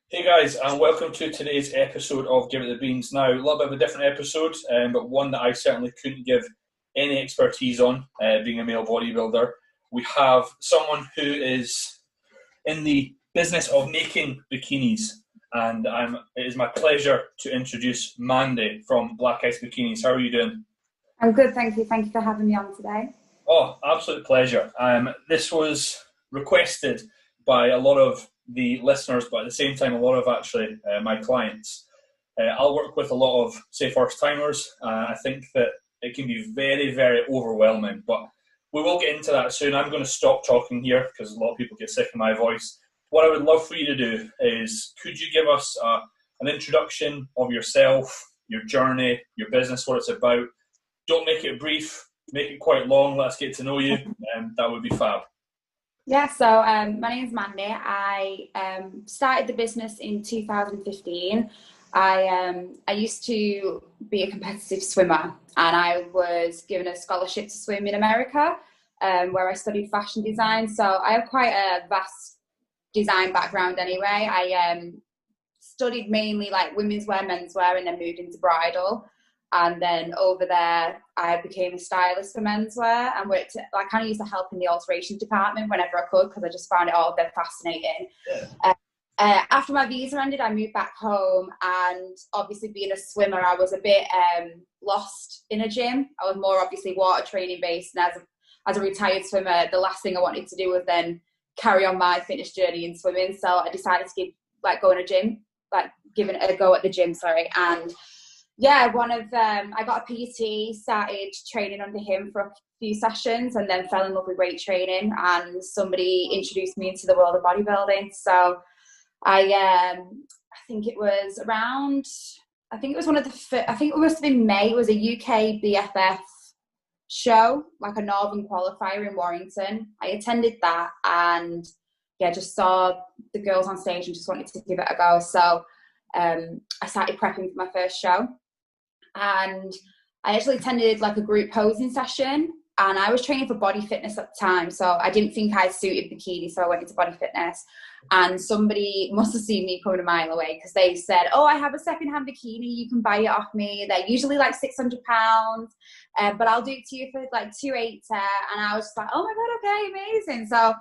Hey guys, and welcome to today's episode of Give It the Beans. Now, a little bit of a different episode, but one that I certainly couldn't give any expertise on, being a male bodybuilder. We have someone who is in the business of making bikinis, and it is my pleasure to introduce Mandie from Black Ice Bikinis. How are you doing? I'm good, thank you. Thank you for having me on today. Oh, absolute pleasure. This was requested by a lot of the listeners, but at the same time, a lot of actually my clients. I'll work with a lot of, say, first timers. I think that it can be very, very overwhelming, but we will get into that soon. I'm going to stop talking here because a lot of people get sick of my voice. What I would love for you to do is, could you give us an introduction of yourself, your journey, your business, what it's about? Don't make it brief, make it quite long. Let's get to know you, and that would be fab. Yeah, so my name is Mandie. I started the business in 2015. I used to be a competitive swimmer, and I was given a scholarship to swim in America, where I studied fashion design. So I have quite a vast design background anyway. I studied mainly like women's wear, menswear, and then moved into bridal. And then over there, I became a stylist for menswear and worked. I kind of used to help in the alterations department whenever I could because I just found it all a bit fascinating. Yeah. After my visa ended, I moved back home, and obviously being a swimmer, I was a bit lost in a gym. I was more obviously water training based, and as a retired swimmer, the last thing I wanted to do was then carry on my fitness journey in swimming. So I decided to giving it a go at the gym. And yeah, I got a PT, started training under him for a few sessions, and then fell in love with weight training. And somebody introduced me into the world of bodybuilding. So I think it was around, I think it was I think it must have been May. It was a UK BFF show, like a Northern qualifier in Warrington. I attended that, and yeah, just saw the girls on stage and just wanted to give it a go. So I started prepping for my first show. And I actually attended like a group posing session, and I was training for body fitness at the time. So I didn't think I suited bikini. So I went into body fitness, and somebody must have seen me coming a mile away because they said, "Oh, I have a secondhand bikini. You can buy it off me. They're usually like £600, but I'll do it to you for like 280." And I was just like, "Oh my God, okay, amazing." So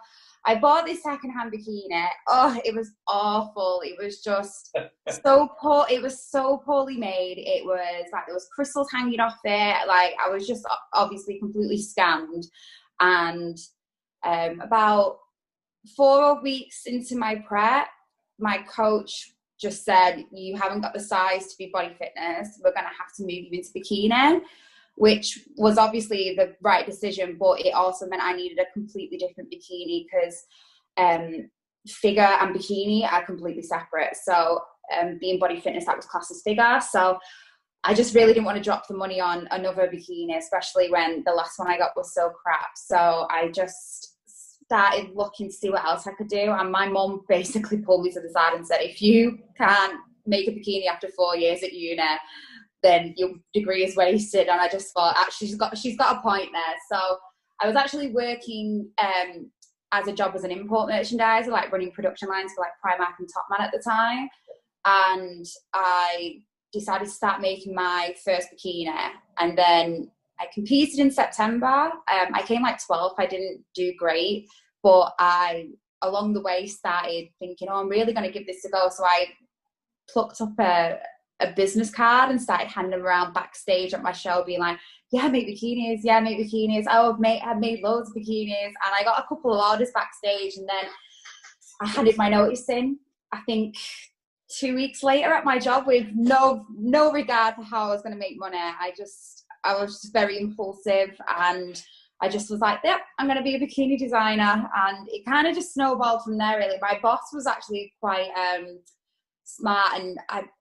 I bought this secondhand bikini. Oh, it was awful. It was just so poor. It was so poorly made. It was like there was crystals hanging off it. Like I was just obviously completely scammed. And about 4 weeks into my prep, my coach just said, "You haven't got the size to be body fitness. We're going to have to move you into bikini," which was obviously the right decision, but it also meant I needed a completely different bikini because figure and bikini are completely separate. So being body fitness, that was classed as figure. So I just really didn't want to drop the money on another bikini, especially when the last one I got was so crap. So I just started looking to see what else I could do. And my mum basically pulled me to the side and said, "If you can't make a bikini after 4 years at uni, then your degree is wasted." And I just thought, actually, she's got a point there. So I was actually working as a job as an import merchandiser, like running production lines for like Primark and Topman at the time. And I decided to start making my first bikini. And then I competed in September. I came like 12th. I didn't do great, but I, along the way, started thinking, "Oh, I'm really going to give this a go." So I plucked up a business card and started handing them around backstage at my show, being like, "Yeah, make bikinis. Yeah, make bikinis. Oh, I've made loads of bikinis." And I got a couple of orders backstage, and then I handed my notice in, I think 2 weeks later at my job, with no regard for how I was going to make money. I was just very impulsive, and I just was like, "Yep, I'm going to be a bikini designer." And it kind of just snowballed from there, really. My boss was actually quite smart, and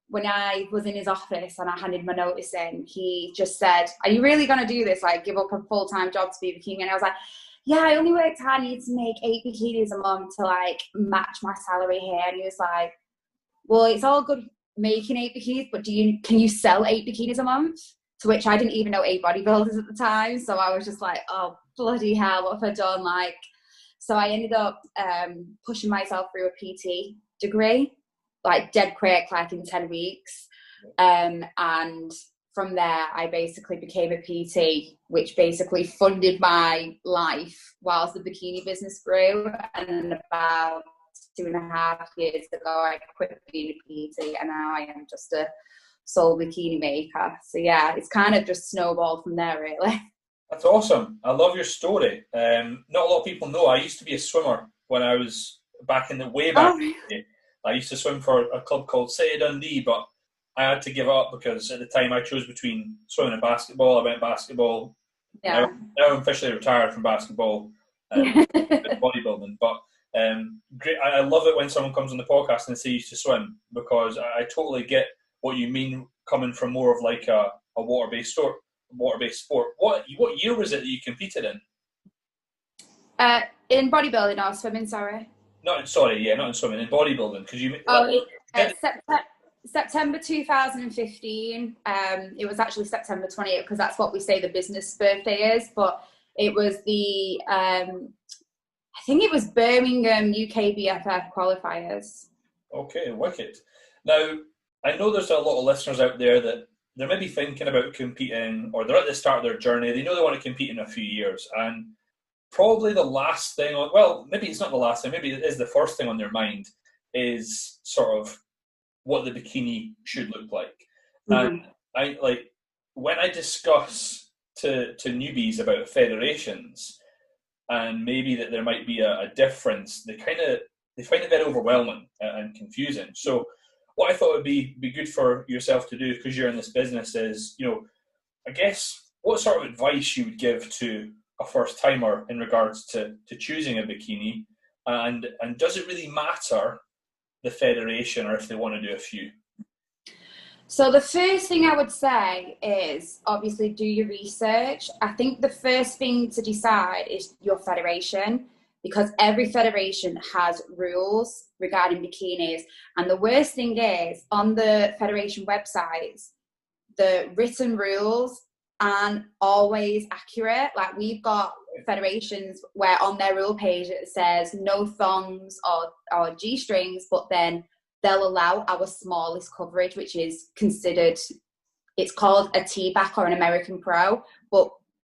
when I was in his office and I handed my notice in, he just said, "Are you really going to do this? Like, give up a full-time job to be a bikini?" And I was like, "Yeah, I only worked hard. I need to make 8 bikinis a month to like match my salary here." And he was like, "Well, it's all good making 8 bikinis, but can you sell 8 bikinis a month?" To which I didn't even know 8 bodybuilders at the time. So I was just like, "Oh, bloody hell, what have I done?" So I ended up pushing myself through a PT degree. like dead quick, like in 10 weeks. And from there, I basically became a PT, which basically funded my life whilst the bikini business grew. And then about 2.5 years ago, I quit being a PT, and now I am just a sole bikini maker. So yeah, it's kind of just snowballed from there, really. That's awesome. I love your story. Not a lot of people know I used to be a swimmer when I was back in the way back. I used to swim for a club called City Dundee, but I had to give up because at the time I chose between swimming and basketball. I went basketball. Yeah. Now I'm officially retired from basketball and bodybuilding. But great. I love it when someone comes on the podcast and they say you used to swim, because I totally get what you mean, coming from more of like a water-based sport. What year was it that you competed in? In bodybuilding or swimming, sorry. Not in swimming, in bodybuilding, because you. September 2015. It was actually September 28th, because that's what we say the business birthday is. But it was the I think it was Birmingham UK BFF qualifiers. Okay, wicked. Now, I know there's a lot of listeners out there that they're maybe thinking about competing, or they're at the start of their journey. They know they want to compete in a few years, and probably the last thing maybe it's not the last thing, maybe it is the first thing on their mind, is sort of what the bikini should look like. And I when I discuss to newbies about federations, and maybe that there might be a difference, they find it very overwhelming and confusing. So what I thought would be good for yourself to do, because you're in this business, is, I guess, what sort of advice you would give to a first timer in regards to choosing a bikini, and does it really matter the federation, or if they want to do a few? So the first thing I would say is obviously do your research. I think the first thing to decide is your federation, because every federation has rules regarding bikinis. And the worst thing is, on the federation websites, the written rules aren't always accurate. Like, we've got federations where on their rule page it says no thongs or G-strings, but then they'll allow our smallest coverage, which is considered, it's called a T-back or an American Pro, but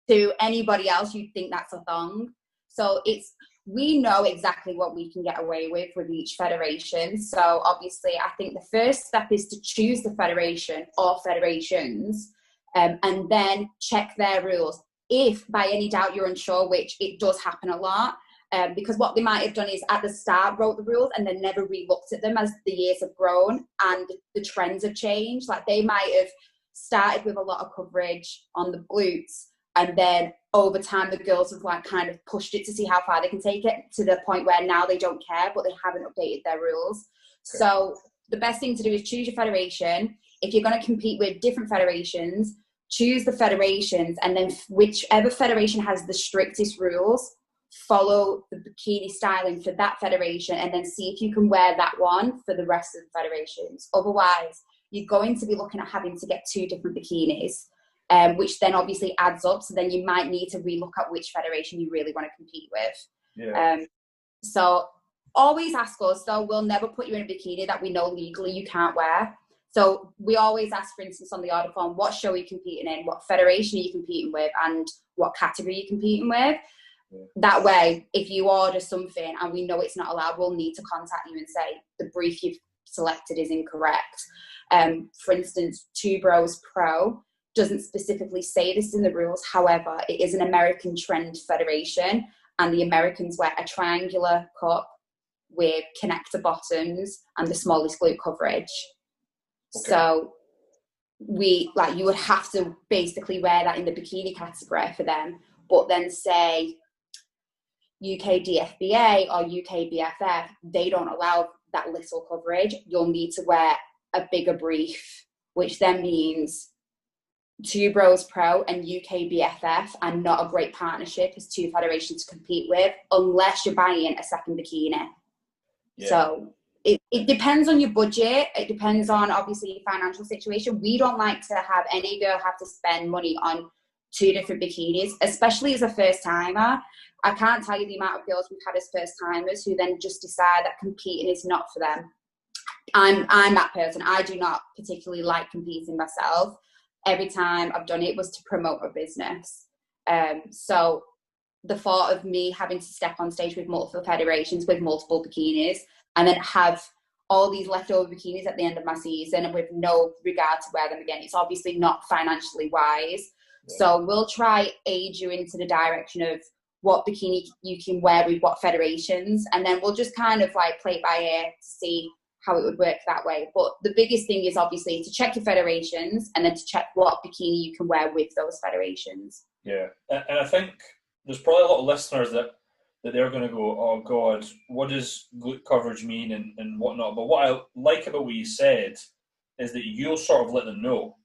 to anybody else you'd think that's a thong. So we know exactly what we can get away with each federation. So obviously I think the first step is to choose the federation or federations, and then check their rules. If by any doubt you're unsure, which it does happen a lot, because what they might have done is at the start wrote the rules and then never re-looked at them as the years have grown and the trends have changed. Like, they might have started with a lot of coverage on the glutes, and then over time the girls have like kind of pushed it to see how far they can take it, to the point where now they don't care, but they haven't updated their rules. Okay. So the best thing to do is choose your federation. If you're going to compete with different federations, choose the federations, and then whichever federation has the strictest rules, follow the bikini styling for that federation, and then see if you can wear that one for the rest of the federations. Otherwise, you're going to be looking at having to get 2 different bikinis, which then obviously adds up. So then you might need to relook at which federation you really want to compete with. Yeah. So always ask us, though. We'll never put you in a bikini that we know legally you can't wear. So we always ask, for instance, on the order form, what show are you competing in, what federation are you competing with, and what category you're competing with. Yeah. That way, if you order something and we know it's not allowed, we'll need to contact you and say the brief you've selected is incorrect. For instance, Two Bros Pro doesn't specifically say this in the rules. However, it is an American trend federation, and the Americans wear a triangular cup with connector bottoms and the smallest glute coverage. Okay. So you would have to basically wear that in the bikini category for them, but then say UK DFBA or UK BFF, they don't allow that little coverage. You'll need to wear a bigger brief, which then means Two Bros Pro and UK BFF are not a great partnership as 2 federations to compete with, unless you're buying a second bikini. Yeah. So it depends on your budget. It depends on, obviously, your financial situation. We don't like to have any girl have to spend money on 2 different bikinis, especially as a first timer. I can't tell you the amount of girls we've had as first timers who then just decide that competing is not for them. I'm that person. I do not particularly like competing myself. Every time I've done it was to promote a business. So the thought of me having to step on stage with multiple federations, with multiple bikinis, and then have all these leftover bikinis at the end of my season and with no regard to wear them again, it's obviously not financially wise. Yeah. So we'll try aid you into the direction of what bikini you can wear with what federations, and then we'll just kind of like play it by ear to see how it would work that way. But the biggest thing is obviously to check your federations and then to check what bikini you can wear with those federations. Yeah, and I think there's probably a lot of listeners that they're going to go, oh God, what does glute coverage mean and whatnot? But what I like about what you said is that you'll sort of let them know.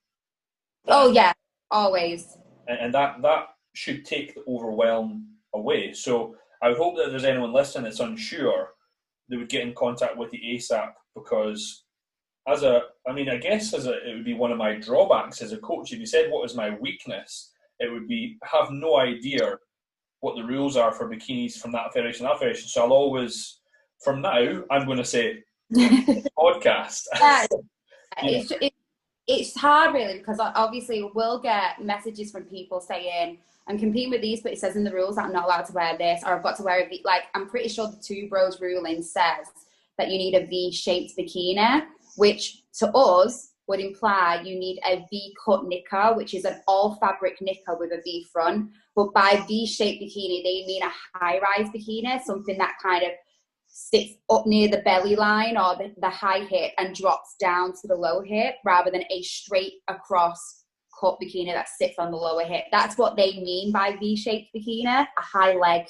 Oh yeah, always. And that should take the overwhelm away. So I would hope that if there's anyone listening that's unsure, they would get in contact with you ASAP, because I guess it would be one of my drawbacks as a coach. If you said what is my weakness, it would be have no idea what the rules are for bikinis from that federation, So I'll always, from now, I'm going to say podcast. It's hard really, because obviously we'll get messages from people saying, I'm competing with these, but it says in the rules that I'm not allowed to wear this, or I've got to wear a V. Like, I'm pretty sure the Two Bros ruling says that you need a V-shaped bikini, which to us would imply you need a V-cut knicker, which is an all-fabric knicker with a V front. But by V-shaped bikini, they mean a high-rise bikini, something that kind of sits up near the belly line or the high hip and drops down to the low hip, rather than a straight across cut bikini that sits on the lower hip. That's what they mean by V-shaped bikini, a high leg.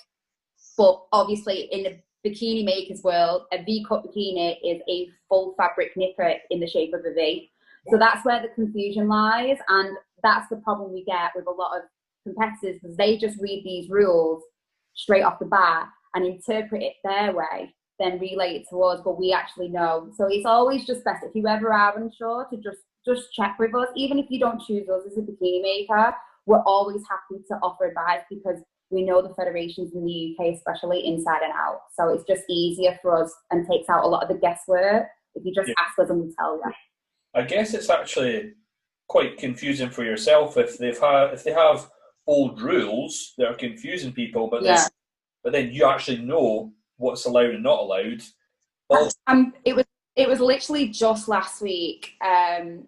But obviously in the bikini makers world, a V-cut bikini is a full fabric knicker in the shape of a V. So that's where the confusion lies, and that's the problem we get with a lot of competitors, because they just read these rules straight off the bat and interpret it their way, then relay it to us, but we actually know. So it's always just best, if you ever are unsure, to just check with us. Even if you don't choose us as a bikini maker, we're always happy to offer advice, because we know the federations in the UK, especially inside and out. So it's just easier for us and takes out a lot of the guesswork if you just ask us and we tell you. I guess it's actually quite confusing for yourself if they have old rules that are confusing people, but then you actually know what's allowed and not allowed. It was literally just last week. I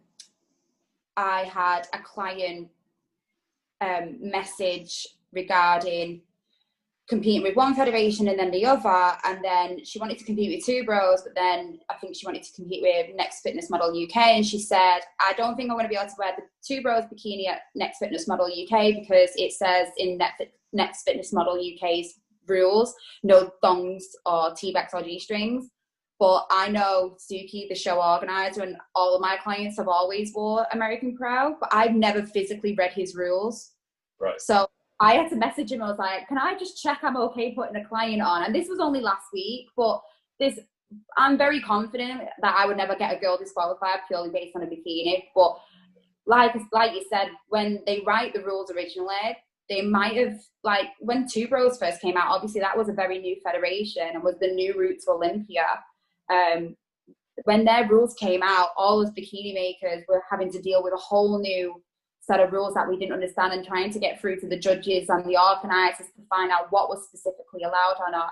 had a client message regarding competing with one federation and then the other, and then she wanted to compete with Two Bros, but then I think she wanted to compete with Next Fitness Model UK, and she said, I don't think I'm going to be able to wear the Two Bros bikini at Next Fitness Model UK because it says in Next Fitness Model UK's rules, no thongs or T-backs or G-strings. But I know Suki, the show organizer, and all of my clients have always wore American Pro, but I've never physically read his rules. Right. So I had to message him. I was like, can I just check I'm okay putting a client on? And this was only last week, but I'm very confident that I would never get a girl disqualified purely based on a bikini. But like you said, when they write the rules originally, they might have, like when Two Bros first came out, obviously that was a very new federation and was the new route to Olympia. When their rules came out, all us bikini makers were having to deal with a whole new set of rules that we didn't understand, and trying to get through to the judges and the organisers to find out what was specifically allowed or not.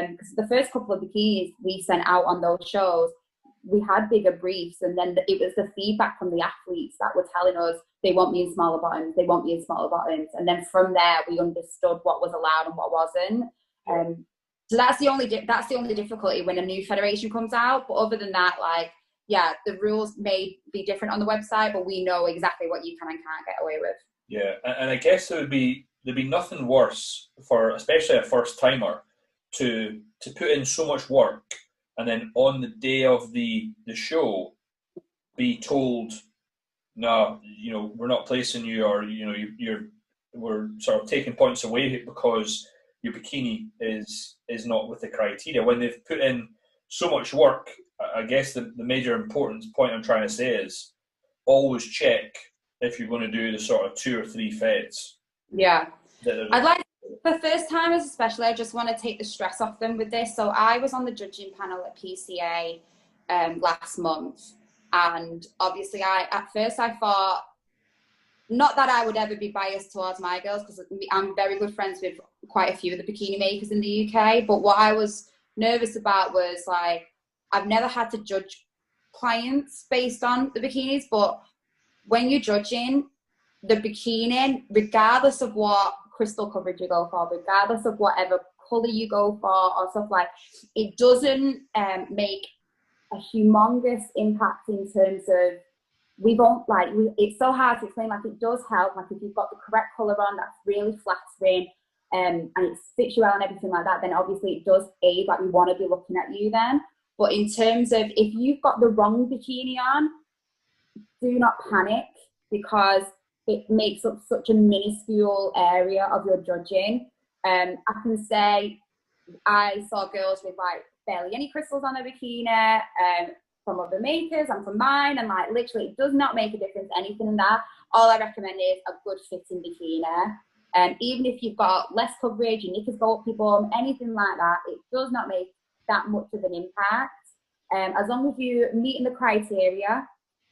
Because the first couple of bikinis we sent out on those shows, we had bigger briefs, and then it was the feedback from the athletes that were telling us they want me in smaller bottoms, they want me in smaller bottoms, and then from there we understood what was allowed and what wasn't. So that's the only difficulty when a new federation comes out. But other than that, the rules may be different on the website, but we know exactly what you can and can't get away with. Yeah, and I guess there'd be nothing worse for especially a first timer to put in so much work and then on the day of the show be told, no, we're not placing you, or we're sort of taking points away because your bikini is not with the criteria, when they've put in so much work. I guess the major important point I'm trying to say is always check if you're going to do the sort of 2 or 3 feds. Yeah. I'd like, for first timers especially, I just want to take the stress off them with this. So I was on the judging panel at PCA last month, and obviously at first I thought, not that I would ever be biased towards my girls, because I'm very good friends with quite a few of the bikini makers in the UK, but what I was nervous about was, like, I've never had to judge clients based on the bikinis, but when you're judging the bikini, regardless of what crystal coverage you go for, regardless of whatever colour you go for or stuff, like, it doesn't make a humongous impact in terms of, it's so hard to explain. Like, it does help, like, if you've got the correct colour on that's really flattering, and it fits you well and everything like that, then obviously it does aid, like, we want to be looking at you then. But in terms of, if you've got the wrong bikini on, do not panic, because it makes up such a minuscule area of your judging. I can say I saw girls with, like, barely any crystals on their bikini, from other makers and from mine, and, like, literally it does not make a difference, anything in that. All I recommend is a good fitting bikini. Even if you've got less coverage, your knickers go up your bum, anything like that, it does not make that much of an impact. As long as you're meeting the criteria.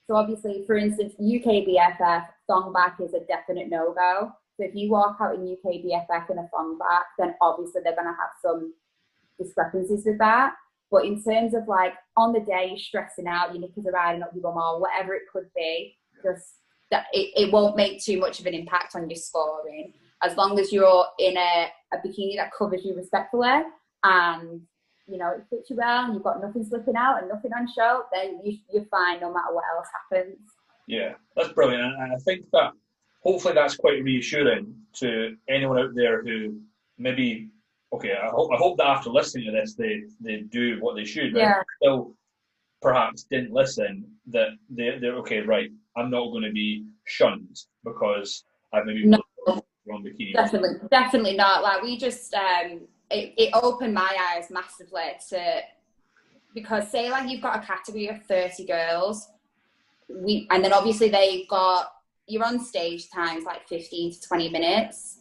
So obviously, for instance, UK BFF, thong back is a definite no-go. So if you walk out in UK BFF in a thong back, then obviously they're going to have some discrepancies with that. But in terms of, like, on the day you're stressing out, your knickers are riding up your bum, or whatever it could be, just that it won't make too much of an impact on your scoring. As long as you're in a bikini that covers you respectfully, and, you know, it fits you well, and you've got nothing slipping out and nothing on show, then you're fine no matter what else happens. Yeah, that's brilliant. And I think that hopefully that's quite reassuring to anyone out there who maybe, okay, I hope that after listening to this, they do what they should, but Yeah. still perhaps didn't listen, that they're okay, right, I'm not going to be shunned because I've maybe No. wrong bikini. Definitely not. Like, we just, it opened my eyes massively to, because say, like, you've got a category of 30 girls, and then obviously you're on stage times like 15 to 20 minutes.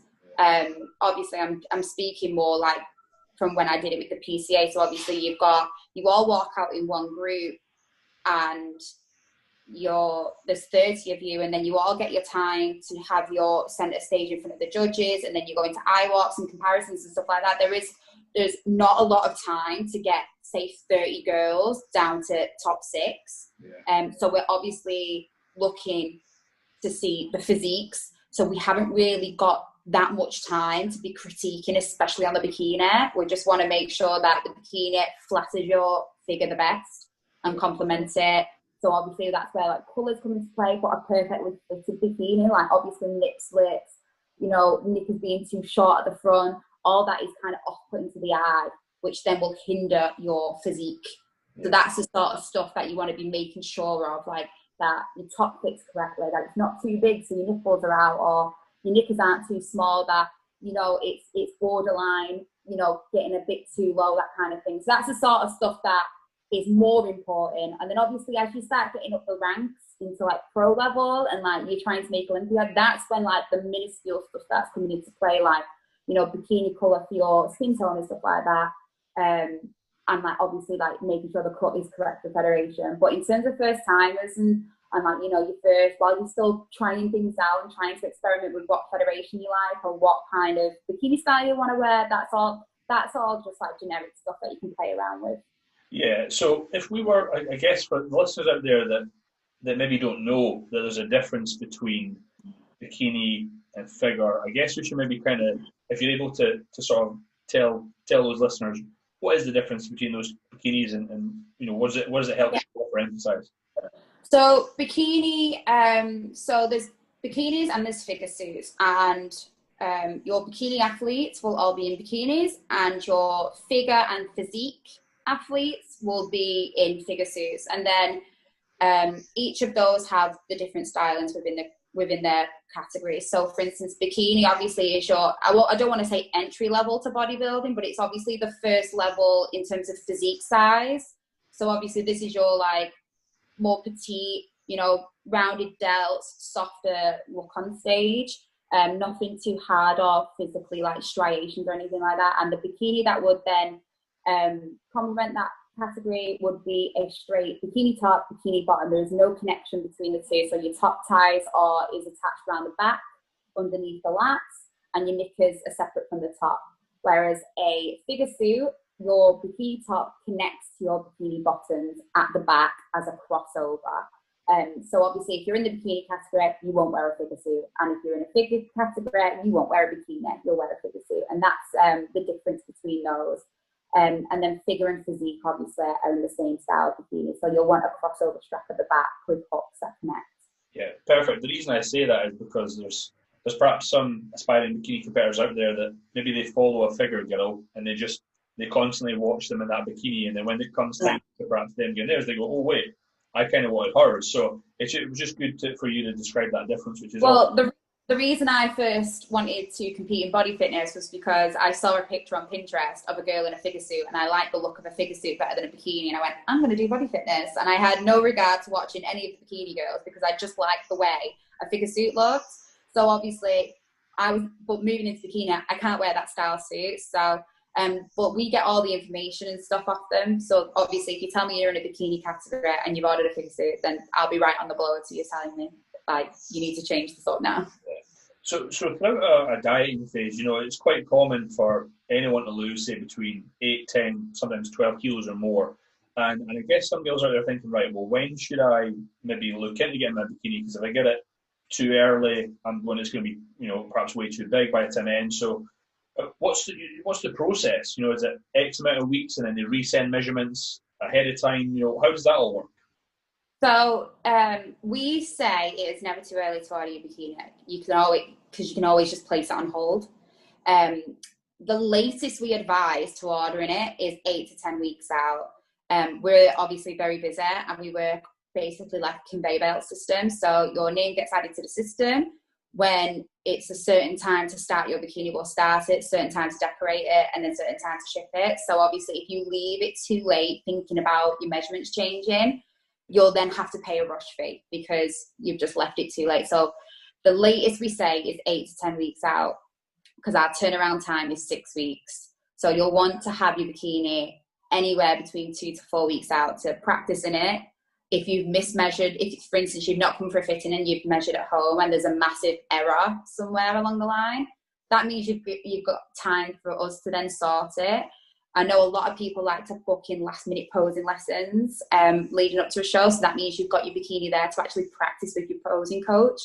Obviously I'm speaking more like from when I did it with the PCA. So obviously you all walk out in one group, and there's 30 of you, and then you all get your time to have your centre stage in front of the judges, and then you go into eye walks and comparisons and stuff like that. There's not a lot of time to get, say, 30 girls down to top 6. Yeah. So we're obviously looking to see the physiques. So we haven't really got that much time to be critiquing, especially on the bikini. We just want to make sure that the bikini flatters your figure the best and complements it. So obviously that's where, like, colours come into play. But a perfectly fitted bikini, like, obviously nip slits, you know, knickers being too short at the front, all that is kind of off-putting to the eye, which then will hinder your physique. Yeah. So that's the sort of stuff that you want to be making sure of, like, that your top fits correctly, that it's not too big so your nipples are out, or your knickers aren't too small, that, you know, it's borderline, you know, getting a bit too low, that kind of thing. So that's the sort of stuff that is more important. And then obviously as you start getting up the ranks into, like, pro level, and, like, you're trying to make Olympia, that's when, like, the minuscule stuff starts coming into play, like, you know, bikini colour for your skin tone and stuff like that. And, like, obviously, like, making sure the cut is correct for federation. But in terms of first timers and like, you know, while you're still trying things out and trying to experiment with what federation you like or what kind of bikini style you want to wear, that's all just, like, generic stuff that you can play around with. Yeah, so if we were, I guess, for the listeners out there that maybe don't know that there's a difference between bikini and figure, I guess we should maybe kind of, if you're able to sort of tell those listeners, what is the difference between those bikinis and you know, what does it help show or emphasize? So bikini, so there's bikinis and there's figure suits, and your bikini athletes will all be in bikinis, and your figure and physique athletes will be in figure suits. And then each of those have the different stylings within their categories. So for instance, bikini obviously is your, I don't want to say entry level to bodybuilding, but it's obviously the first level in terms of physique size. So obviously this is your, like, more petite, you know, rounded delts, softer look on stage. Nothing too hard or physically, like, striations or anything like that. And the bikini that would then complement that category would be a straight bikini top, bikini bottom. There is no connection between the two. So your top ties is attached around the back, underneath the lats, and your knickers are separate from the top. Whereas a figure suit, your bikini top connects to your bikini bottoms at the back as a crossover. So obviously, if you're in the bikini category, you won't wear a figure suit, and if you're in a figure category, you won't wear a bikini, you'll wear a figure suit, and that's the difference between those. And then figure and physique obviously are in the same style of bikini, so you'll want a crossover strap at the back with hooks that connect. Yeah, perfect. The reason I say that is because there's perhaps some aspiring bikini competitors out there that maybe they follow a figure girl and they constantly watch them in that bikini, and then when it comes time to perhaps them getting theirs, they go, oh wait, I kind of wanted hers. So it was just good for you to describe that difference, which is awesome. The reason I first wanted to compete in body fitness was because I saw a picture on Pinterest of a girl in a figure suit, and I liked the look of a figure suit better than a bikini, and I went, I'm going to do body fitness. And I had no regard to watching any of the bikini girls because I just liked the way a figure suit looked. So obviously, but moving into bikini, I can't wear that style suit. So, but we get all the information and stuff off them. So obviously, if you tell me you're in a bikini category and you've ordered a figure suit, then I'll be right on the blower to you telling me, like, you need to change this up now. So throughout a dieting phase, it's quite common for anyone to lose, say, between 8, 10, sometimes 12 kilos or more. And I guess some girls out there thinking, right, well, when should I maybe look into getting my bikini? Because if I get it too early, when it's going to be, perhaps way too big by the time it ends. So what's the process? Is it X amount of weeks and then they resend measurements ahead of time? How does that all work? So we say it is never too early to order your bikini. You can always just place it on hold. The latest we advise to ordering it is 8 to 10 weeks out. We're obviously very busy and we work basically like a conveyor belt system. So your name gets added to the system. When it's a certain time to start your bikini, we'll start it, certain time to decorate it, and then certain time to ship it. So obviously if you leave it too late thinking about your measurements changing, you'll then have to pay a rush fee because you've just left it too late. So the latest we say is 8 to 10 weeks out because our turnaround time is 6 weeks. So you'll want to have your bikini anywhere between 2 to 4 weeks out to practice in it. If you've mismeasured, if, for instance, you've not come for a fitting and you've measured at home and there's a massive error somewhere along the line, that means you've got time for us to then sort it. I know a lot of people like to book in last-minute posing lessons leading up to a show, so that means you've got your bikini there to actually practice with your posing coach.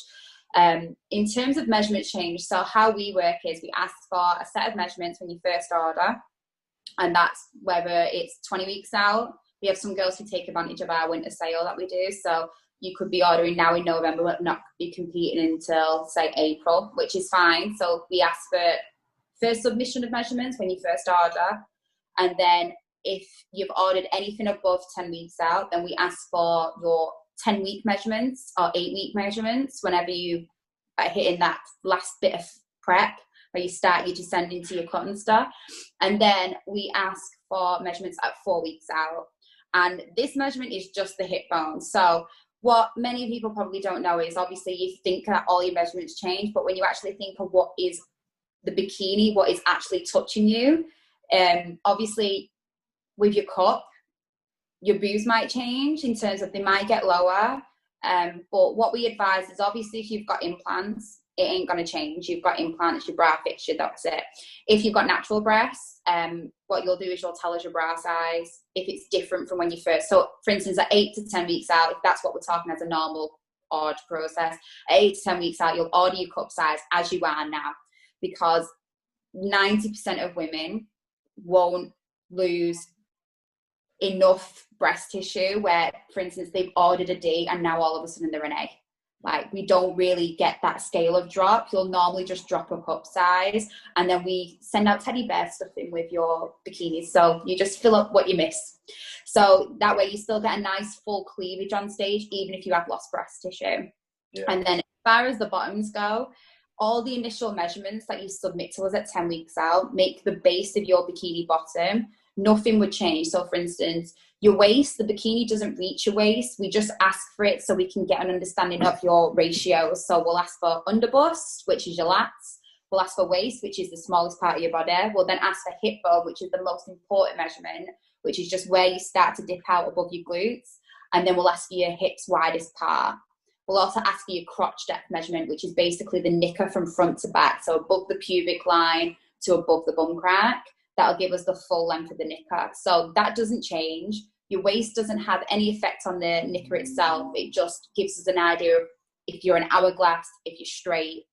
In terms of measurement change, so how we work is we ask for a set of measurements when you first order, and that's whether it's 20 weeks out. We have some girls who take advantage of our winter sale that we do, so you could be ordering now in November but not be competing until, say, April, which is fine. So we ask for first submission of measurements when you first order. And then if you've ordered anything above 10 weeks out, then we ask for your 10-week measurements or 8-week measurements whenever you are hitting that last bit of prep where you start your descent into your cut and stuff. And then we ask for measurements at 4 weeks out. And this measurement is just the hip bone. So what many people probably don't know is obviously you think that all your measurements change, but when you actually think of what is the bikini, what is actually touching you, obviously with your cup, your boobs might change in terms of they might get lower. But what we advise is obviously if you've got implants, it ain't going to change. You've got implants, your bra fits you, that's it. If you've got natural breasts, what you'll do is you'll tell us your bra size if it's different from when you first. So for instance, at 8 to 10 weeks out, if that's what we're talking as a normal order process, at 8 to 10 weeks out, you'll order your cup size as you are now, because 90% of women won't lose enough breast tissue where, for instance, they've ordered a D and now all of a sudden they're an A. Like, we don't really get that scale of drop. You'll normally just drop a cup size, and then we send out teddy bear stuffing with your bikinis. So you just fill up what you miss. So that way you still get a nice full cleavage on stage, even if you have lost breast tissue. Yeah. And then as far as the bottoms go, all the initial measurements that you submit to us at 10 weeks out make the base of your bikini bottom. Nothing would change. So for instance, your waist, the bikini doesn't reach your waist. We just ask for it so we can get an understanding of your ratios. So we'll ask for underbust, which is your lats. We'll ask for waist, which is the smallest part of your body. We'll then ask for hip bone, which is the most important measurement, which is just where you start to dip out above your glutes. And then we'll ask you your hips widest part. We'll also ask you your crotch depth measurement, which is basically the knicker from front to back. So above the pubic line to above the bum crack. That'll give us the full length of the knicker. So that doesn't change. Your waist doesn't have any effect on the knicker itself. It just gives us an idea of if you're an hourglass, if you're straight,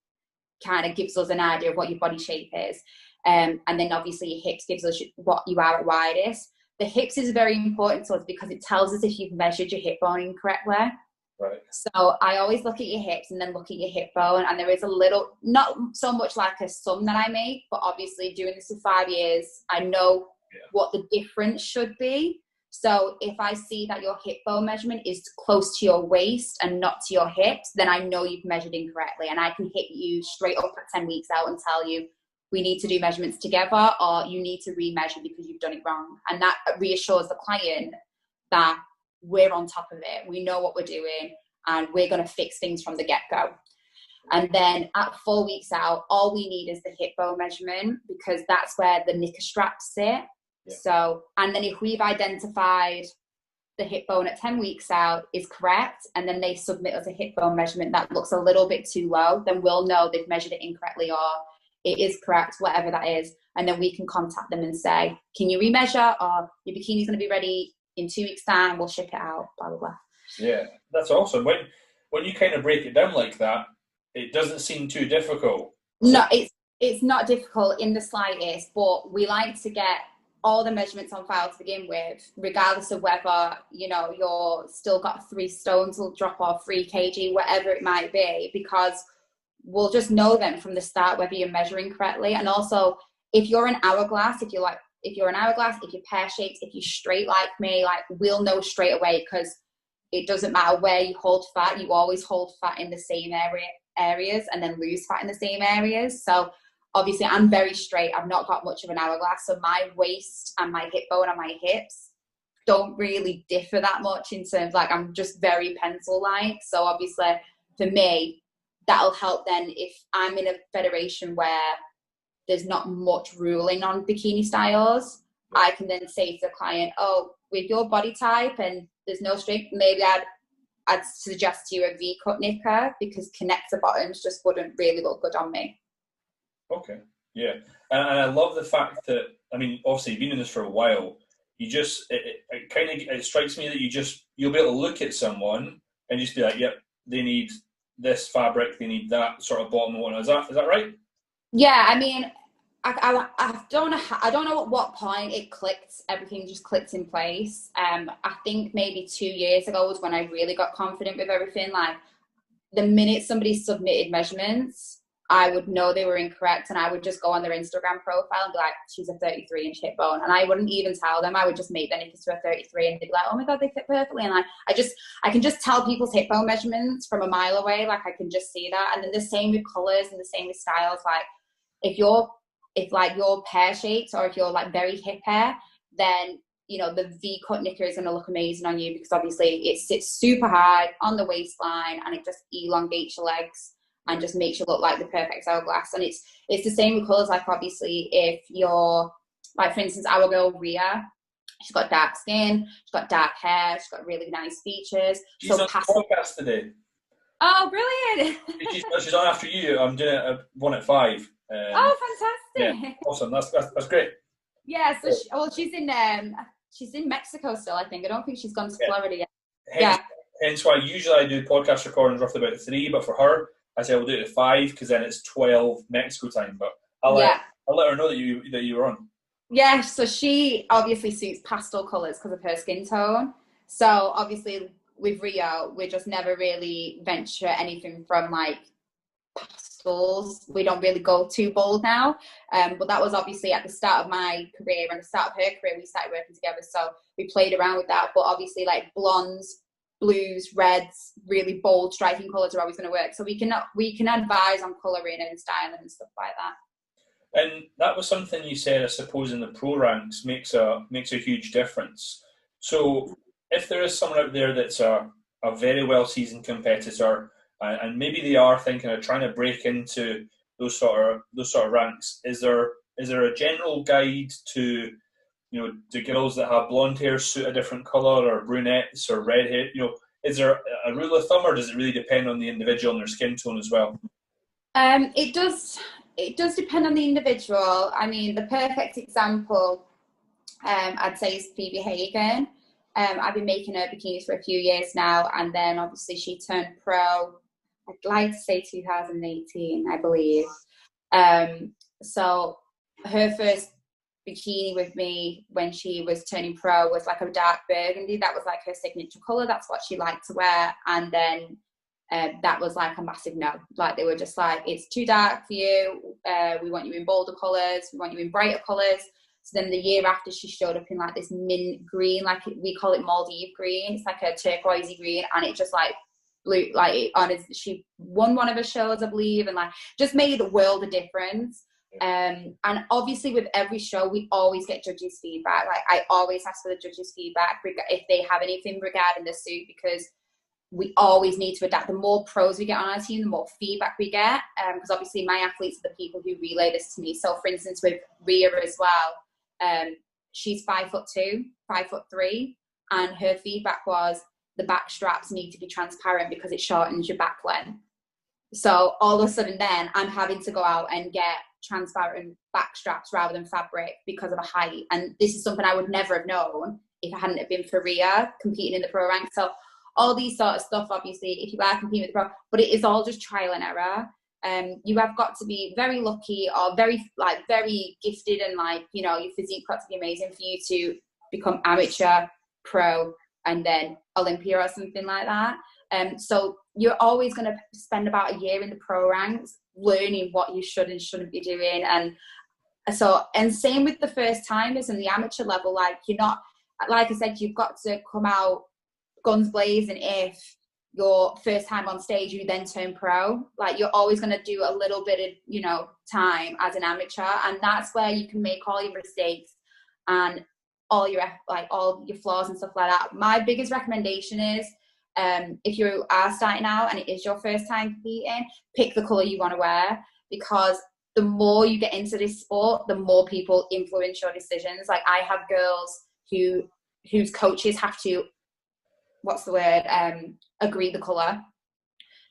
kind of gives us an idea of what your body shape is. And then obviously your hips gives us what you are at widest. The hips is very important to us because it tells us if you've measured your hip bone incorrectly. Right. So I always look at your hips and then look at your hip bone, and there is a little, not so much like a sum that I make, but obviously doing this for 5 years, I know what the difference should be. So if I see that your hip bone measurement is close to your waist and not to your hips, then I know you've measured incorrectly, and I can hit you straight up at 10 weeks out and tell you we need to do measurements together, or you need to remeasure because you've done it wrong. And that reassures the client that we're on top of it, we know what we're doing, and we're going to fix things from the get-go. And then at 4 weeks out, all we need is the hip bone measurement, because that's where the knicker straps sit. Yeah. So, and then if we've identified the hip bone at 10 weeks out is correct, and then they submit us a hip bone measurement that looks a little bit too low, then we'll know they've measured it incorrectly, or it is correct, whatever that is. And then we can contact them and say, can you remeasure, or your bikini's going to be ready in 2 weeks' time, we'll ship it out, blah, blah, blah. Yeah, that's awesome. When you kind of break it down like that, it doesn't seem too difficult. No, it's not difficult in the slightest, but we like to get all the measurements on file to begin with, regardless of whether, you're still got 3 stones will drop off, 3 kg, whatever it might be, because we'll just know then from the start whether you're measuring correctly. And also, if you're an hourglass, if you're pear-shaped, if you're straight like me, we'll know straight away, because it doesn't matter where you hold fat, you always hold fat in the same areas and then lose fat in the same areas. So obviously I'm very straight, I've not got much of an hourglass, so my waist and my hip bone and my hips don't really differ that much in terms, I'm just very pencil-like. So obviously for me, that'll help then if I'm in a federation where there's not much ruling on bikini styles. I can then say to the client, with your body type and there's no strength, maybe I'd suggest to you a V-cut knicker, because connector bottoms just wouldn't really look good on me. Okay, yeah. And I love the fact that, obviously you've been in this for a while, you just, it strikes me that you'll be able to look at someone and just be like, yep, they need this fabric, they need that sort of bottom one. Is that right? Yeah, I don't know at what point it clicked. Everything just clicked in place. I think maybe 2 years ago was when I really got confident with everything. The minute somebody submitted measurements, I would know they were incorrect, and I would just go on their Instagram profile and be like, she's a 33-inch hip bone. And I wouldn't even tell them. I would just make their knickers to a 33, and they'd be like, oh my God, they fit perfectly. And I can just tell people's hip bone measurements from a mile away. I can just see that. And then the same with colors and the same with styles. If you're pear-shaped, or if you're very hip hair, then the V-cut knicker is going to look amazing on you, because obviously it sits super high on the waistline and it just elongates your legs and just makes you look like the perfect hourglass. And it's the same with colours. Obviously if you're for instance, our girl Rhea, she's got dark skin, she's got dark hair, she's got really nice features. She's on the podcast today. Oh, brilliant. She's on after you. I'm doing one at 5. Fantastic! Yeah, awesome. That's great. Yeah. So she's in Mexico still. I think. I don't think she's gone to Florida yet. Hence why usually I do podcast recordings roughly about 3, but for her, I say we'll do it at 5, because then it's 12 Mexico time. But I'll let her know that you were on. Yeah. So she obviously suits pastel colours because of her skin tone. So obviously with Rio, we just never really venture anything from pastels. We don't really go too bold now, but that was obviously at the start of my career and the start of her career. We started working together, so we played around with that. But obviously, blondes, blues, reds, really bold, striking colours are always going to work. So we can advise on colouring and styling and stuff like that. And that was something you said, I suppose, in the pro ranks makes a huge difference. So if there is someone out there that's a very well seasoned competitor, and maybe they are thinking of trying to break into those sort of ranks, is there a general guide to You know, do girls that have blonde hair suit a different colour, or brunettes or red hair? You know, is there a rule of thumb, or does it really depend on the individual and their skin tone as well? It does depend on the individual. I mean, the perfect example, I'd say, is Phoebe Hagen. I've been making her bikinis for a few years now, and then obviously she turned pro, I'd like to say 2018, I believe. So her first bikini with me when she was turning pro was like a dark burgundy. That was like her signature colour. That's what she liked to wear. And then that was like a massive no. Like, they were just like, it's too dark for you. We want you in bolder colours. We want you in brighter colours. So then the year after, she showed up in like this mint green, like we call it Maldive green. It's like a turquoisey green, and it just like blew, like, she won one of her shows, I believe, and like just made a world of difference. And obviously with every show, we always get judges' feedback. Like, I always ask for the judges' feedback if they have anything regarding the suit, because we always need to adapt. The more pros we get on our team, the more feedback we get. Because obviously my athletes are the people who relay this to me. So for instance, with Rhea as well, she's 5'2", 5'3", and her feedback was the back straps need to be transparent because it shortens your back length. So all of a sudden then I'm having to go out and get transparent back straps rather than fabric because of a height. And this is something I would never have known if it hadn't have been for Rhea competing in the pro rank. So all these sort of stuff, obviously, if you are competing with the pro, but it is all just trial and error. You have got to be very lucky or very gifted, and like, you know, your physique got to be amazing for you to become amateur, pro, and then Olympia or something like that. So you're always going to spend about a year in the pro ranks learning what you should and shouldn't be doing. And same with the first timers and the amateur level. Like, you're not, like I said, you've got to come out guns blazing. If your first time on stage, you then turn pro, like, you're always going to do a little bit of, you know, time as an amateur, and that's where you can make all your mistakes and all your flaws and stuff like that. My biggest recommendation is, if you are starting out and it is your first time competing, pick the colour you want to wear, because the more you get into this sport, the more people influence your decisions. Like, I have girls whose coaches have to, agree the colour.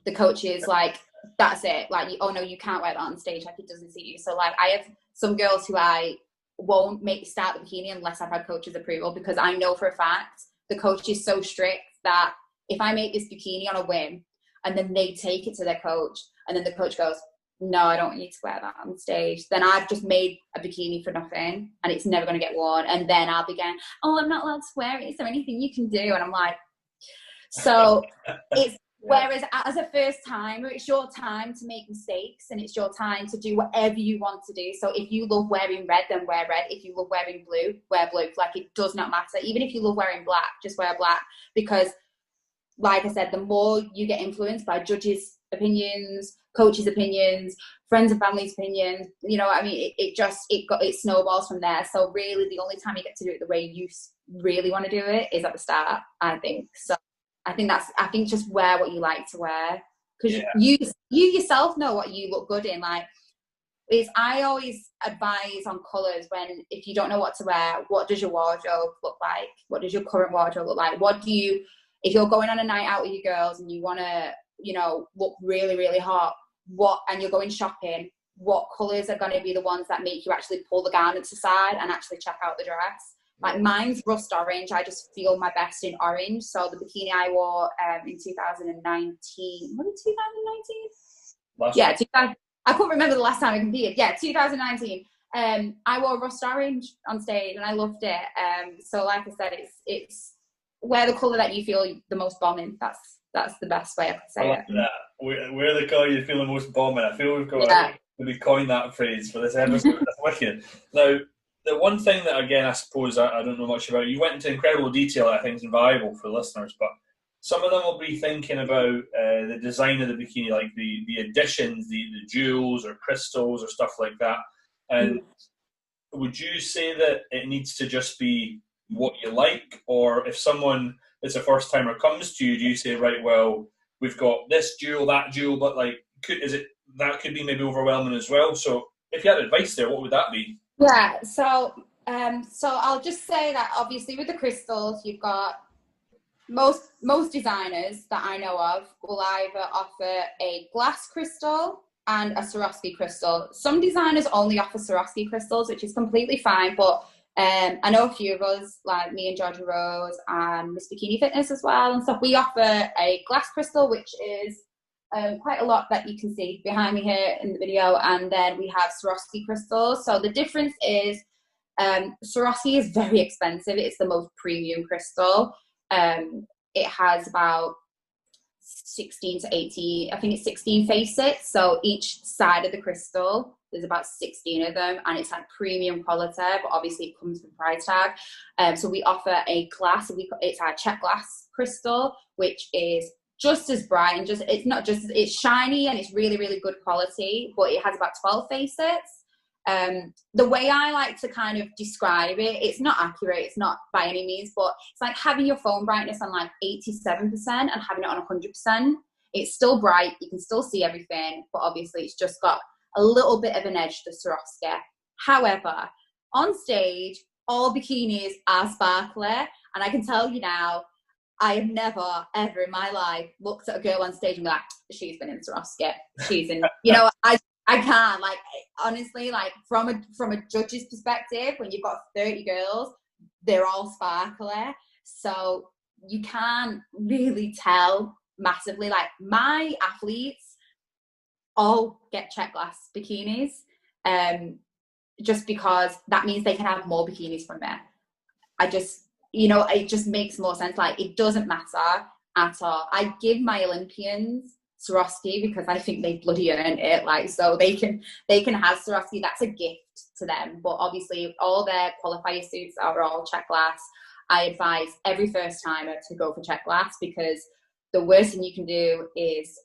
The coach is like, that's it, like, oh no, you can't wear that on stage, like, it doesn't suit you. So like, I have some girls who I won't start the bikini unless I've had coach's approval, because I know for a fact the coach is so strict that if I make this bikini on a whim and then they take it to their coach and then the coach goes, no, I don't want you to wear that on stage, then I've just made a bikini for nothing and it's never going to get worn. And then I'll be going, oh, I'm not allowed to wear it, is there anything you can do? And I'm like, so it's, whereas as a first timer, it's your time to make mistakes and it's your time to do whatever you want to do. So if you love wearing red, then wear red. If you love wearing blue, wear blue. Like, it does not matter. Even if you love wearing black, just wear black. Because like I said, the more you get influenced by judges' opinions, coaches' opinions, friends and family's opinions, you know what I mean? It snowballs from there. So really, the only time you get to do it the way you really want to do it is at the start, I think. So I think just wear what you like to wear, because you yourself know what you look good in. Like, I always advise on colours if you don't know what to wear, what does your wardrobe look like? What does your current wardrobe look like? If you're going on a night out with your girls and you want to, you know, look really, really hot, and you're going shopping, what colours are going to be the ones that make you actually pull the garments aside and actually check out the dress? Like, mine's rust orange. I just feel my best in orange. So the bikini I wore in 2019, was it 2019? I couldn't remember the last time I competed. Yeah, 2019. I wore rust orange on stage and I loved it. So like I said, it's wear the colour that you feel the most bombing. That's the best way I could say it. That. Wear the colour you feel the most bombing. I feel we've got to maybe coin that phrase for this episode. That's wicked. Now, the one thing that, again, I suppose I don't know much about, you went into incredible detail, I think is invaluable for listeners, but some of them will be thinking about the design of the bikini, like the additions, the jewels or crystals or stuff like that. And would you say that it needs to just be what you like? Or if someone that's a first timer comes to you, do you say, right, well, we've got this jewel, that jewel, but like, that could be maybe overwhelming as well? So if you had advice there, what would that be? Yeah, so So I'll just say that obviously with the crystals, you've got most designers that I know of will either offer a glass crystal and a Swarovski crystal. Some designers only offer Swarovski crystals, which is completely fine, but I know a few of us, like me and Georgia Rose and Miss Bikini Fitness as well and stuff, we offer a glass crystal, which is quite a lot that you can see behind me here in the video, and then we have Swarovski crystals. So the difference is Swarovski is very expensive. It's the most premium crystal. It has about 16 to 18, I think it's 16 facets. So each side of the crystal, there's about 16 of them, and it's like premium quality, but obviously it comes with a price tag. So we offer a glass, it's our check glass crystal, which is just as bright and it's shiny and it's really, really good quality, but it has about 12 facets. The way I like to kind of describe it, it's not accurate, it's not by any means, but it's like having your phone brightness on like 87% and having it on 100%. It's still bright, you can still see everything, but obviously it's just got a little bit of an edge to Swarovski. However, on stage, all bikinis are sparkly, and I can tell you now, I have never, ever in my life looked at a girl on stage and be like, she's been in Swarovski, she's in, I can't, like, honestly, like, from a judge's perspective, when you've got 30 girls, they're all sparkly, so you can't really tell massively. Like, my athletes all get check glass bikinis, just because that means they can have more bikinis from me. It just makes more sense. Like, it doesn't matter at all. I give my Olympians Swarovski because I think they bloody earned it. Like, so they can have Swarovski. That's a gift to them. But obviously, all their qualifier suits are all check glass. I advise every first timer to go for check glass, because the worst thing you can do is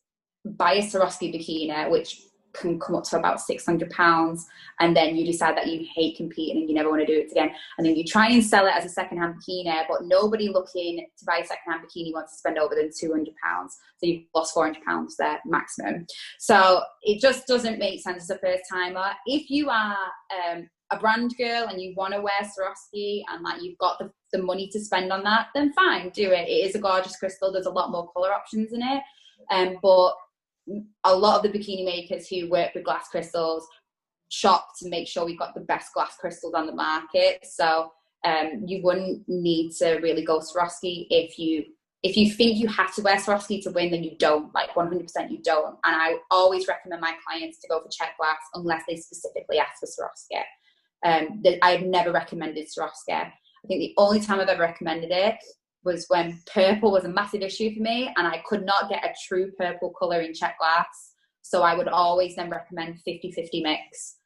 buy a Swarovski bikini, which can come up to about £600, and then you decide that you hate competing and you never want to do it again, and then you try and sell it as a second-hand bikini, but nobody looking to buy a second-hand bikini wants to spend over than £200, so you've lost £400 there maximum. So it just doesn't make sense as a first timer. If you are a brand girl and you want to wear Swarovski and like you've got the money to spend on that, then fine, do it. It is a gorgeous crystal. There's a lot more color options in it, but a lot of the bikini makers who work with glass crystals shop to make sure we've got the best glass crystals on the market. So you wouldn't need to really go Swarovski. If you think you have to wear Swarovski to win, then you don't. Like, 100% you don't. And I always recommend my clients to go for check glass unless they specifically ask for Swarovski. I've never recommended Swarovski. I think the only time I've ever recommended it was when purple was a massive issue for me and I could not get a true purple colour in check glass. So I would always then recommend 50-50 mix,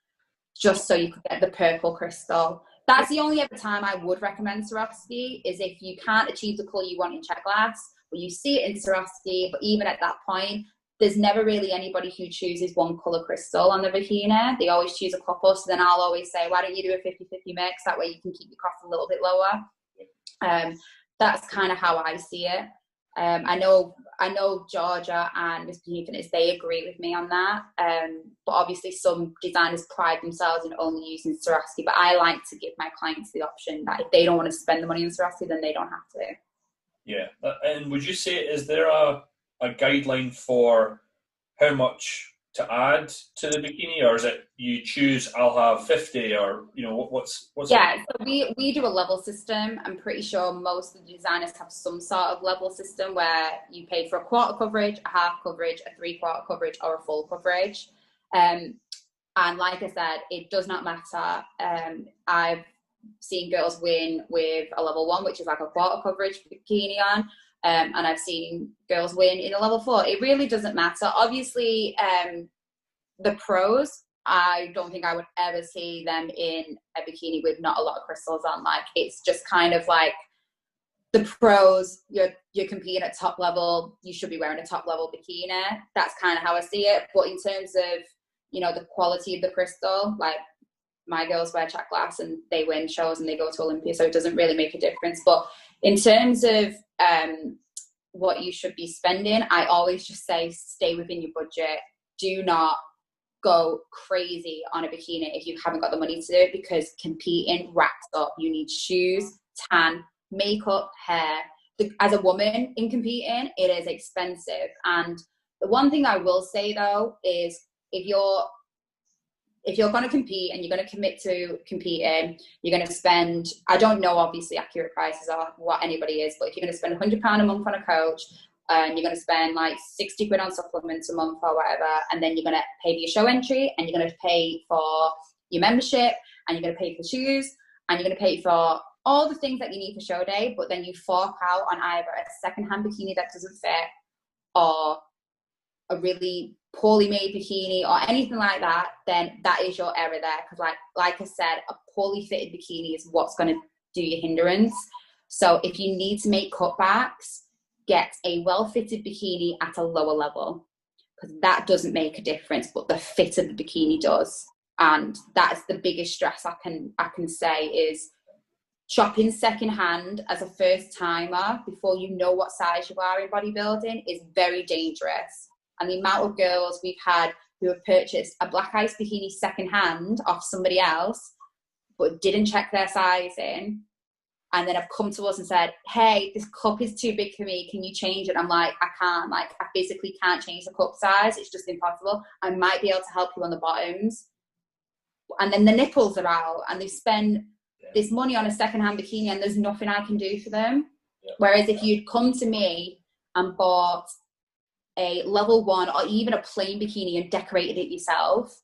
just so you could get the purple crystal. That's the only other time I would recommend Swarovski, is if you can't achieve the colour you want in check glass, or you see it in Swarovski, but even at that point, there's never really anybody who chooses one colour crystal on the bikini. They always choose a couple. So then I'll always say, why don't you do a 50-50 mix? That way you can keep your cost a little bit lower. That's kind of how I see it. I know Georgia and Miss Bikini Fitness, they agree with me on that. But obviously some designers pride themselves in only using Swarovski. But I like to give my clients the option that if they don't want to spend the money on Swarovski, then they don't have to. Yeah. And would you say, is there a guideline for how much to add to the bikini, or is it you choose I'll have 50, or what's yeah it? So we do a level system. I'm pretty sure most of the designers have some sort of level system where you pay for a quarter coverage, a half coverage, a 3/4 coverage, or a full coverage, and like I said, it does not matter. I've seen girls win with a level 1, which is like a quarter coverage bikini on, and I've seen girls win in a level 4. It really doesn't matter. Obviously, the pros, I don't think I would ever see them in a bikini with not a lot of crystals on. Like, it's just kind of like the pros, you're competing at top level, you should be wearing a top level bikini. That's kind of how I see it. But in terms of, the quality of the crystal, like, my girls wear check glass and they win shows and they go to Olympia, so it doesn't really make a difference. But in terms of what you should be spending, I always just say stay within your budget. Do not go crazy on a bikini if you haven't got the money to do it, because competing racks up. You need shoes, tan, makeup, hair. As a woman in competing, it is expensive. And the one thing I will say though is, if you're going to compete and you're going to commit to competing, you're going to spend, I don't know obviously accurate prices are what anybody is, but if you're going to spend £100 a month on a coach, and you're going to spend like 60 quid on supplements a month or whatever, and then you're going to pay for your show entry, and you're going to pay for your membership, and you're going to pay for shoes, and you're going to pay for all the things that you need for show day, but then you fork out on either a secondhand bikini that doesn't fit, or a really poorly made bikini, or anything like that, then that is your error there. Because like I said, a poorly fitted bikini is what's going to do your hindrance. So if you need to make cutbacks, get a well-fitted bikini at a lower level, because that doesn't make a difference, but the fit of the bikini does. And that's the biggest stress I can say is shopping secondhand as a first timer before you know what size you are in bodybuilding is very dangerous. And the amount of girls we've had who have purchased a black ice bikini secondhand off somebody else, but didn't check their sizing, and then have come to us and said, hey, this cup is too big for me, can you change it? I'm like, I can't, I physically can't change the cup size, it's just impossible. I might be able to help you on the bottoms. And then the nipples are out, and they spend this money on a secondhand bikini, and there's nothing I can do for them. Whereas if you'd come to me and bought a level 1 or even a plain bikini and decorated it yourself,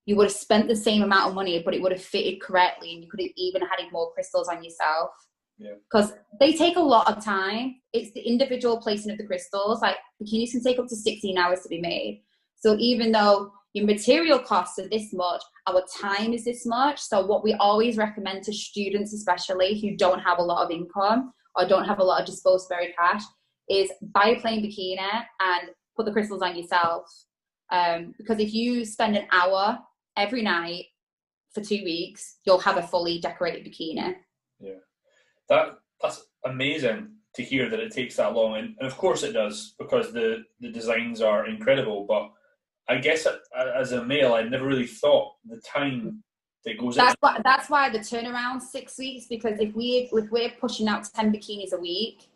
you would have spent the same amount of money, but it would have fitted correctly, and you could have even added more crystals on yourself. Because they take a lot of time. It's the individual placing of the crystals. Like, bikinis can take up to 16 hours to be made. So even though your material costs are this much, our time is this much. So what we always recommend to students, especially who don't have a lot of income or don't have a lot of disposable cash, is buy a plain bikini and put the crystals on yourself. Because if you spend an hour every night for 2 weeks, you'll have a fully decorated bikini. That's amazing to hear that it takes that long, and of course it does, because the designs are incredible. But I guess as a male, I never really thought the time that goes in. That's why the turnaround 6 weeks, because if we're pushing out 10 bikinis a week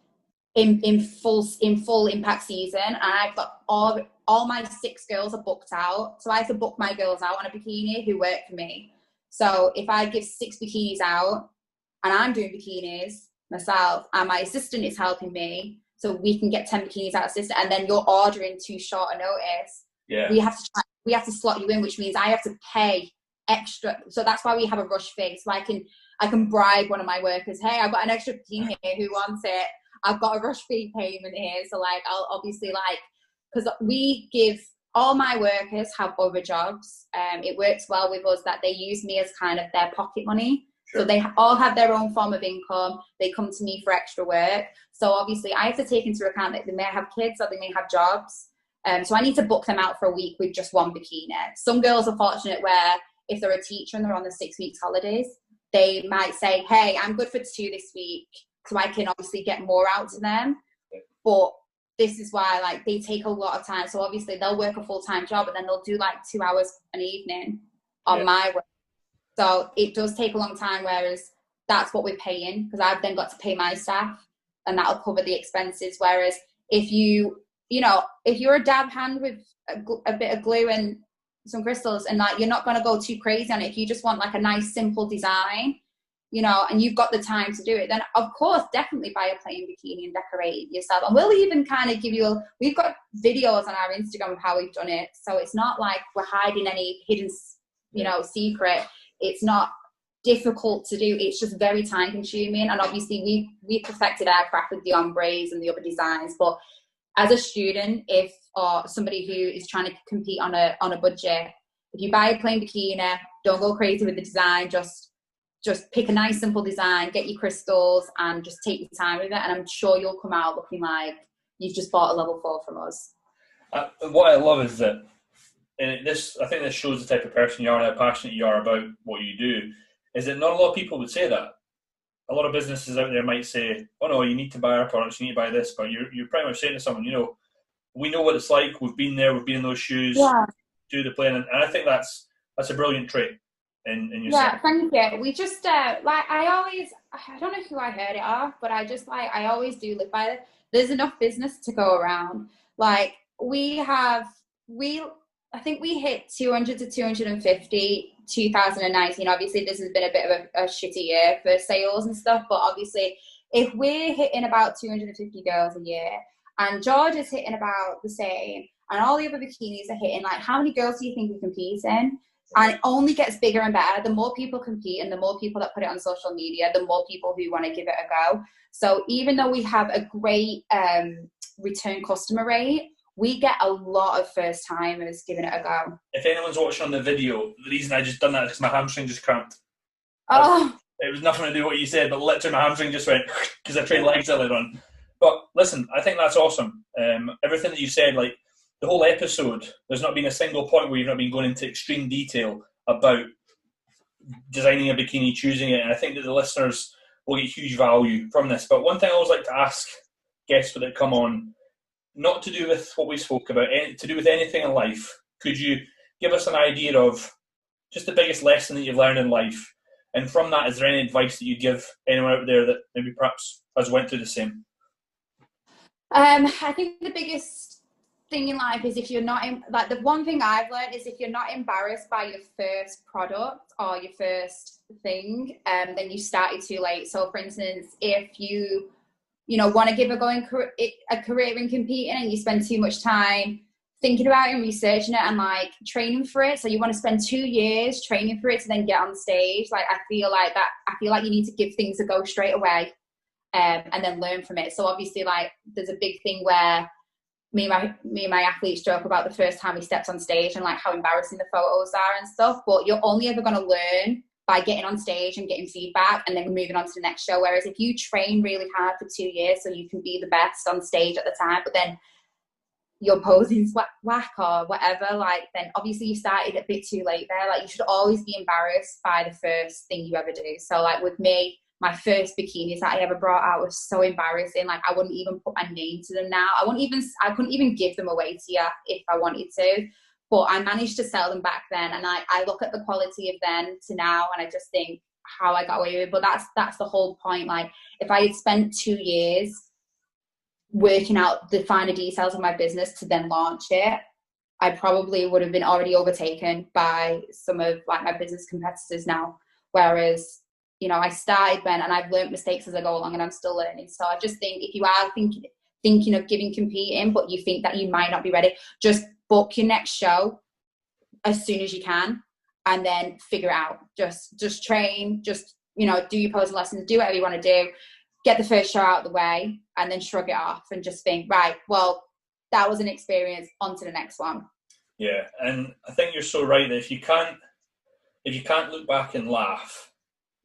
in full impact season, and I've got all my 6 girls are booked out, so I have to book my girls out on a bikini who work for me. So if I give 6 bikinis out, and I'm doing bikinis myself, and my assistant is helping me, so we can get 10 bikinis out of assistant, and then you're ordering too short a notice. We have to slot you in, which means I have to pay extra. So that's why we have a rush fee. So I can bribe one of my workers, hey, I've got an extra bikini here, who wants it? I've got a rush fee payment here. So I'll obviously because we give, all my workers have other jobs. It works well with us that they use me as kind of their pocket money. So they all have their own form of income. They come to me for extra work. So obviously I have to take into account that they may have kids or they may have jobs. So I need to book them out for a week with just one bikini. Some girls are fortunate where if they're a teacher and they're on the 6 weeks holidays, they might say, hey, I'm good for 2 this week. So I can obviously get more out to them. But this is why they take a lot of time. So obviously they'll work a full-time job, and then they'll do 2 hours an evening on my work. So it does take a long time, whereas that's what we're paying, because I've then got to pay my staff, and that'll cover the expenses. Whereas if if you're a dab hand with a bit of glue and some crystals, and you're not going to go too crazy on it, if you just want a nice simple design, and you've got the time to do it, then of course definitely buy a plain bikini and decorate it yourself. And we'll even kind of give you we've got videos on our Instagram of how we've done it, so it's not like we're hiding any hidden secret. It's not difficult to do, it's just very time consuming. And obviously we perfected our craft with the ombres and the other designs, but as a student, or somebody who is trying to compete on a budget, if you buy a plain bikini, don't go crazy with the design. Just pick a nice simple design, get your crystals, and just take your time with it. And I'm sure you'll come out looking like you've just bought a level 4 from us. What I love is that, and I think this shows the type of person you are and how passionate you are about what you do, is that not a lot of people would say that. A lot of businesses out there might say, oh no, you need to buy our products, you need to buy this, but you're pretty much saying to someone, we know what it's like, we've been there, we've been in those shoes, do the playing, and I think that's a brilliant trait in yourself. Yeah, thank you. We just like I don't know who I heard it off, but I always do live by it. There's enough business to go around. Like I think we hit 200 to 250 2019. Obviously this has been a bit of a shitty year for sales and stuff, but obviously if we're hitting about 250 girls a year and George is hitting about the same and all the other bikinis are hitting, like, how many girls do you think we compete in? And it only gets bigger and better. The more people compete and the more people that put it on social media, the more people who want to give it a go. So even though we have a great return customer rate, we get a lot of first timers giving it a go. If anyone's watching on the video, the reason I just done that is because my hamstring just cramped. Oh. It was nothing to do with what you said, but literally my hamstring just went because I trained legs earlier on. But listen, I think that's awesome. Everything that you said, like the whole episode, there's not been a single point where you've not been going into extreme detail about designing a bikini, choosing it, and I think that the listeners will get huge value from this. But one thing I always like to ask guests that come on, not to do with what we spoke about, to do with anything in life, could you give us an idea of just the biggest lesson that you've learned in life? And from that, is there any advice that you give anyone out there that maybe perhaps has went through the same? I think the biggest thing in life is if you're not like the one thing I've learned is if you're not embarrassed by your first product or your first thing, then you started too late. So for instance, if you want to give a career in competing and you spend too much time thinking about it and researching it and like training for it, so you want to spend 2 years training for it to then get on stage, like I feel like you need to give things a go straight away, and then learn from it. So obviously, like there's a big thing where me and my athletes joke about the first time we stepped on stage and like how embarrassing the photos are and stuff, but you're only ever going to learn by getting on stage and getting feedback and then moving on to the next show. Whereas if you train really hard for 2 years so you can be the best on stage at the time, but then your posing's whack or whatever, like then obviously you started a bit too late there. Like you should always be embarrassed by the first thing you ever do. So like with me, my first bikinis that I ever brought out was so embarrassing. Like I wouldn't even put my name to them now. I couldn't even give them away to you if I wanted to. But I managed to sell them back then, and I look at the quality of then to now, and I just think how I got away with it. But that's the whole point. Like if I had spent 2 years working out the finer details of my business to then launch it, I probably would have been already overtaken by some of like my business competitors now. Whereas, I started then, and I've learned mistakes as I go along, and I'm still learning. So I just think if you are thinking of competing, but you think that you might not be ready, just book your next show as soon as you can, and then figure it out. Just train, just do your posing lessons, do whatever you want to do, get the first show out of the way, and then shrug it off and just think, right, well, that was an experience, on to the next one. Yeah, and I think you're so right that if you can't look back and laugh,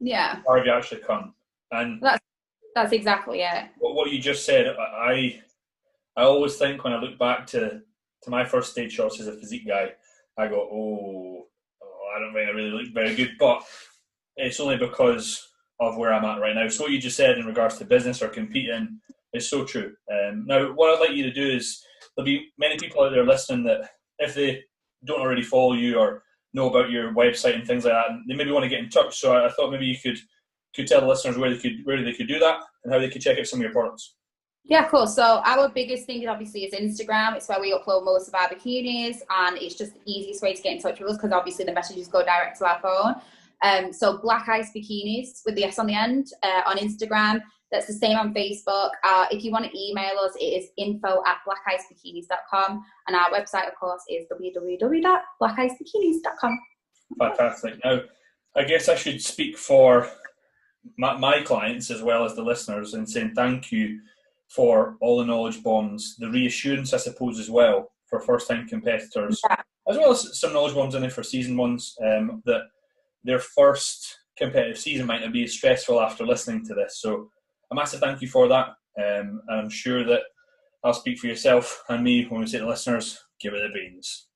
yeah, how have you actually come? And that's exactly it. What you just said, I always think when I look back to my first stage shots as a physique guy, I go, I don't think I really look very good, but it's only because of where I'm at right now. So what you just said in regards to business or competing is so true. Now, what I'd like you to do is, there'll be many people out there listening that if they don't already follow you or know about your website and things like that, and they maybe want to get in touch. So I thought maybe you could tell the listeners where they could do that and how they could check out some of your products. Yeah, cool. So our biggest thing obviously is Instagram. It's where we upload most of our bikinis, and it's just the easiest way to get in touch with us because obviously the messages go direct to our phone. So Black Ice Bikinis with the S on the end on Instagram. That's the same on Facebook. If you want to email us, it is info@blackicebikinis.com. And our website, of course, is www.blackicebikinis.com. Fantastic. Now, I guess I should speak for my clients as well as the listeners in saying thank you for all the knowledge bombs, the reassurance, I suppose, as well, for first-time competitors, as well as some knowledge bombs in there for seasoned ones, that their first competitive season might not be as stressful after listening to this. So a massive thank you for that. And I'm sure that I'll speak for yourself and me when we say to listeners, give it the beans.